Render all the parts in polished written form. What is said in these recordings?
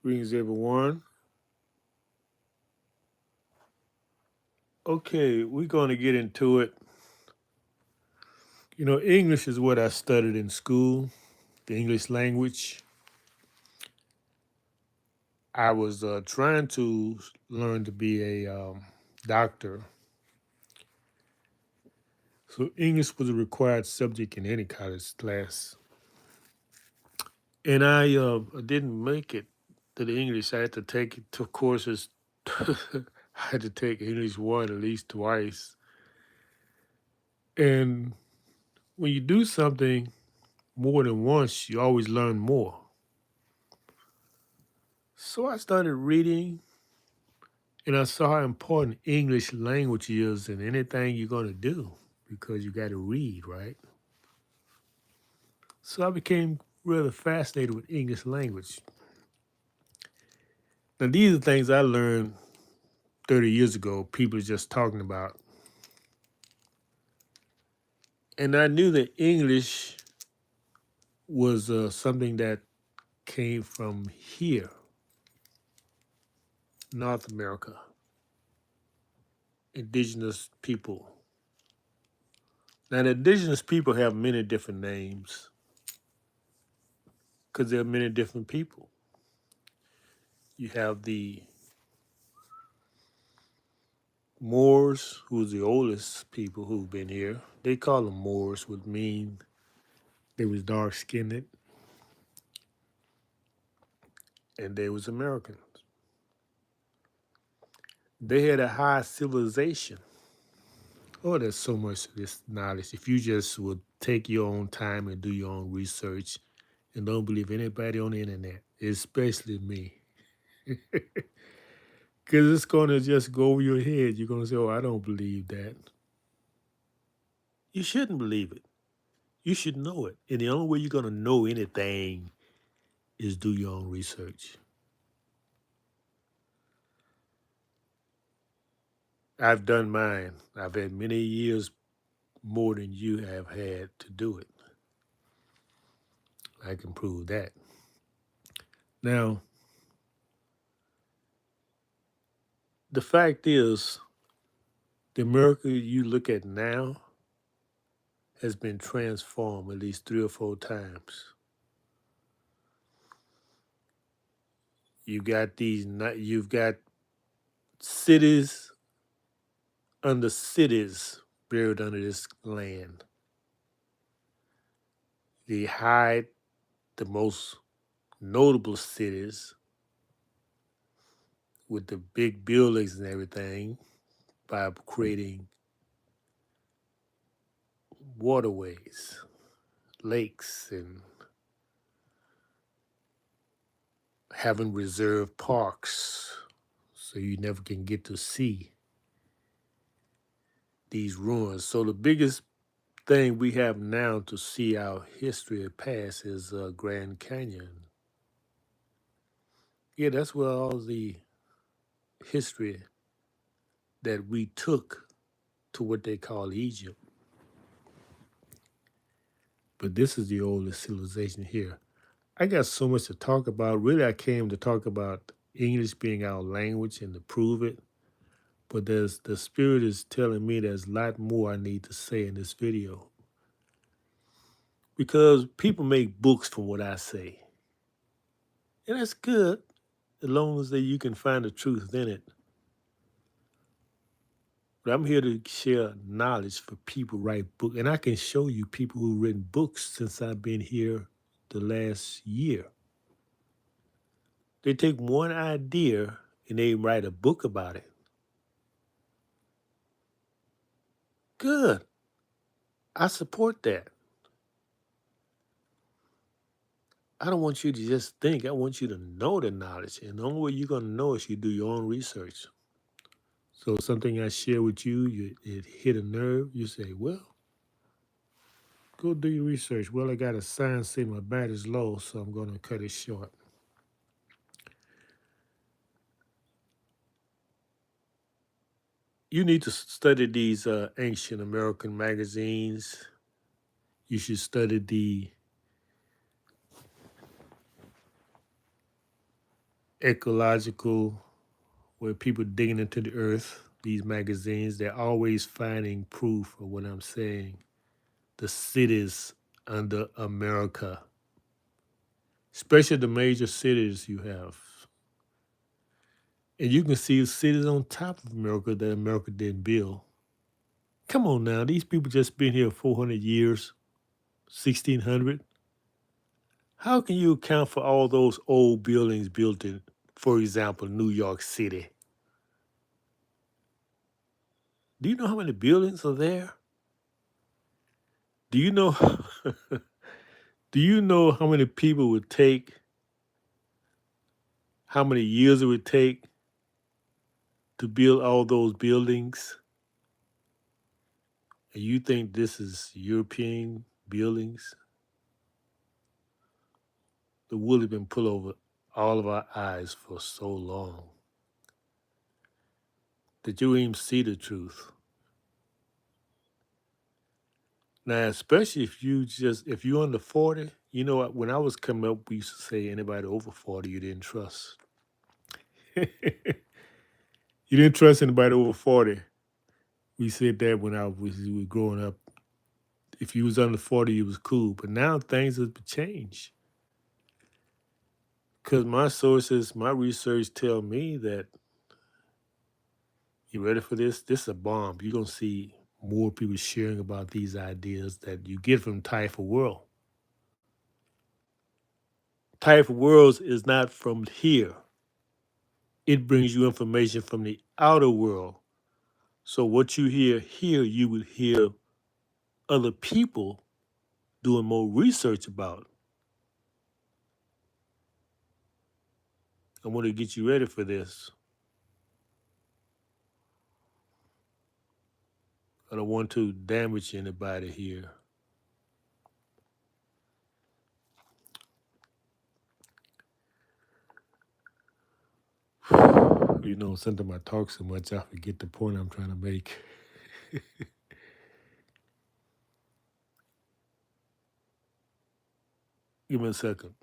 Greetings, everyone. Okay, we're going to get into it. English is what I studied in school, the English language. I was trying to learn to be a doctor. So, English was a required subject in any college class. And I didn't make it to the English. I had to take two courses. I had to take English one at least twice. And when you do something more than once, you always learn more. So I started reading and I saw how important English language is in anything you're going to do because you got to read, right? So I became really fascinated with English language. Now, these are things I learned 30 years ago, people are just talking about. And I knew that English was something that came from here, North America, indigenous people. Now, the indigenous people have many different names because there are many different people. You have the Moors, who's the oldest people who've been here. They call them Moors, would mean they was dark skinned and they was Americans. They had a high civilization. Oh, there's so much of this knowledge. If you just would take your own time and do your own research and don't believe anybody on the internet, especially me. Because it's going to just go over your head. You're going to say, oh, I don't believe that. You shouldn't believe it. You should know it. And the only way you're going to know anything is do your own research. I've done mine. I've had many years more than you have had to do it. I can prove that. Now, the fact is, the America you look at now has been transformed at least 3 or 4 times. You've got cities under cities buried under this land. They hide the most notable cities with the big buildings and everything by creating waterways, lakes, and having reserved parks so you never can get to see these ruins. So the biggest thing we have now to see our history of past is Grand Canyon. Yeah, that's where all the history that we took to what they call Egypt. But this is the oldest civilization here. I got so much to talk about. Really, I came to talk about English being our language and to prove it. But the spirit is telling me there's a lot more I need to say in this video. Because people make books from what I say. And that's good as long as you can find the truth in it. But I'm here to share knowledge for people who write books. And I can show you people who've written books since I've been here the last year. They take one idea and they write a book about it. Good. I support that. I don't want you to just think. I want you to know the knowledge. And the only way you're going to know is you do your own research. So something I share with you, it hit a nerve. You say, well, go do your research. Well, I got a sign saying my battery's low, so I'm going to cut it short. You need to study these ancient American magazines. You should study the ecological, where people digging into the earth, these magazines, they're always finding proof of what I'm saying. The cities under America, especially the major cities you have. And you can see cities on top of America that America didn't build. Come on now, these people just been here 400 years, 1600. How can you account for all those old buildings built in, for example, New York City? Do you know how many buildings are there? Do you know do you know how many people would take, how many years it would take to build all those buildings? And you think this is European buildings? The wool has been put over all of our eyes for so long that you even see the truth. Now, especially if you're under 40, you know what? When I was coming up, we used to say anybody over 40 you didn't trust. You didn't trust anybody over 40. We said that when we were growing up. If you was under 40, you was cool. But now things have changed. Because my sources, my research tell me that, you ready for this? This is a bomb. You're going to see more people sharing about these ideas that you get from TAIFA World. TAIFA Worlds is not from here. It brings you information from the outer world. So what you hear here, you would hear other people doing more research about. I want to get you ready for this. I don't want to damage anybody here. You know, sometimes I talk so much, I forget the point I'm trying to make. Give me a second.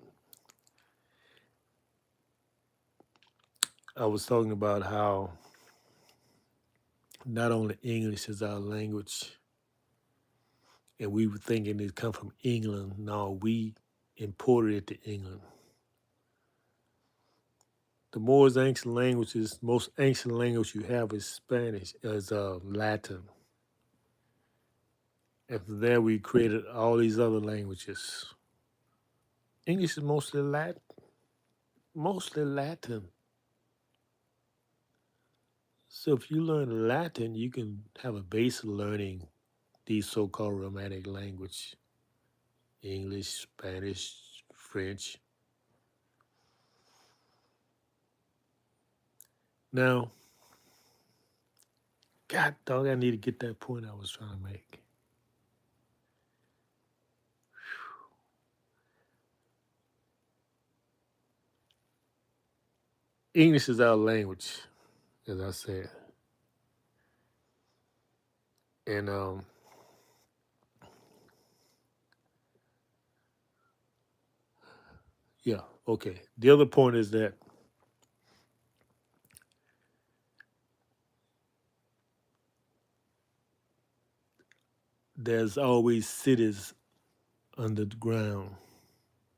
I was talking about how not only English is our language, and we were thinking it come from England. No, we imported it to England. The most ancient language you have is Spanish, is Latin. And from there, we created all these other languages. English is mostly Latin. Mostly Latin. So if you learn Latin, you can have a base of learning these so-called Romantic language: English, Spanish, French. Now, God dog, I need to get that point I was trying to make. English is our language, as I said. And yeah, okay. The other point is that there's always cities under the ground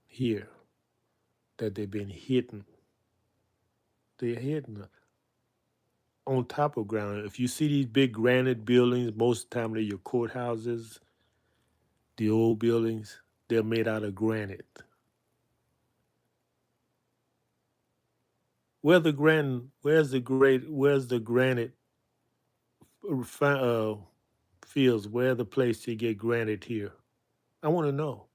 here that they've been hidden. They're hidden on top of ground. If you see these big granite buildings, most of the time they're your courthouses, the old buildings, they're made out of granite. Where's the granite uh, fields? Where the place to get granite here? I want to know.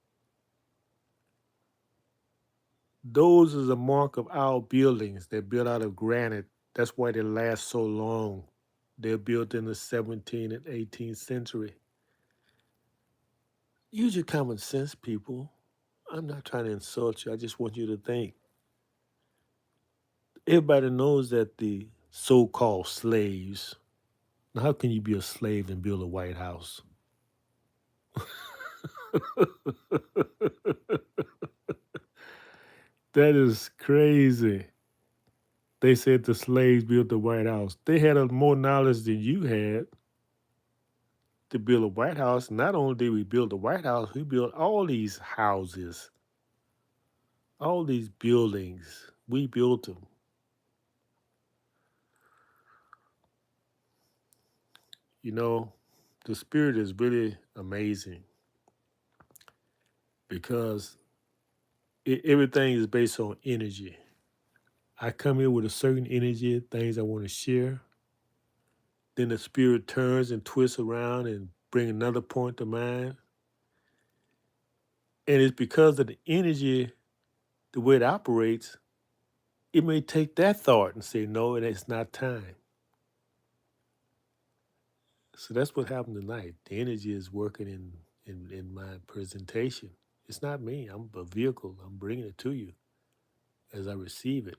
Those is a mark of our buildings. They're built out of granite. That's why they last so long. They're built in the 17th and 18th century. Use your common sense, people. I'm not trying to insult you. I just want you to think. Everybody knows that the so called slaves. Now, how can you be a slave and build a White House? That is crazy. They said the slaves built the White House. They had more knowledge than you had to build a White House. Not only did we build the White House, we built all these houses, all these buildings. We built them. You know, the spirit is really amazing because everything is based on energy. I come here with a certain energy, things I want to share. Then the spirit turns and twists around and bring another point to mind. And it's because of the energy, the way it operates, it may take that thought and say, no, it's not time. So that's what happened tonight. The energy is working in my presentation. It's not me. I'm a vehicle. I'm bringing it to you as I receive it.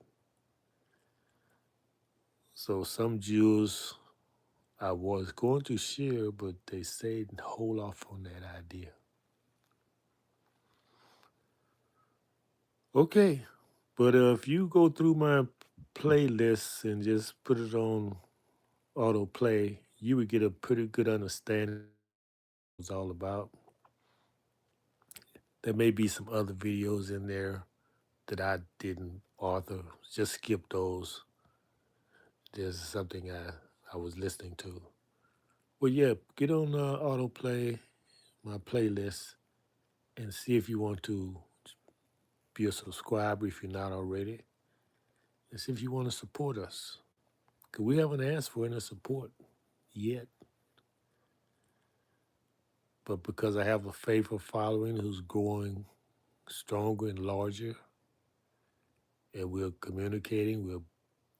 So some Jews I was going to share, but they said hold off on that idea. Okay, but if you go through my playlists and just put it on autoplay, you would get a pretty good understanding of what it's all about. There may be some other videos in there that I didn't author. Just skip those. There's something I was listening to. Well, yeah, get on autoplay, my playlist, and see if you want to be a subscriber if you're not already, and see if you want to support us. Because we haven't asked for any support yet. But because I have a faithful following who's growing stronger and larger, and we're communicating,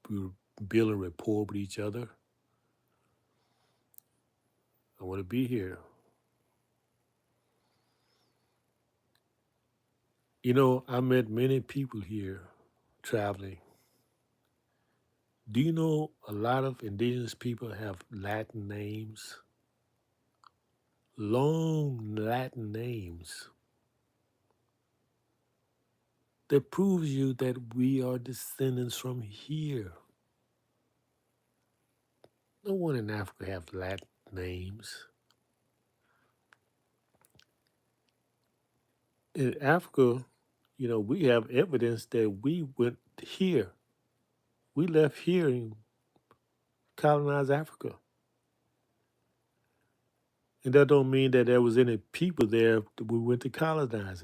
we're building rapport with each other, I want to be here. You know, I met many people here traveling. Do you know a lot of indigenous people have Latin names? Long Latin names. That proves you that we are descendants from here. No one in Africa have Latin names. In Africa, you know, we have evidence that we went here. We left here and colonized Africa. And that don't mean that there was any people there that we went to colonize it.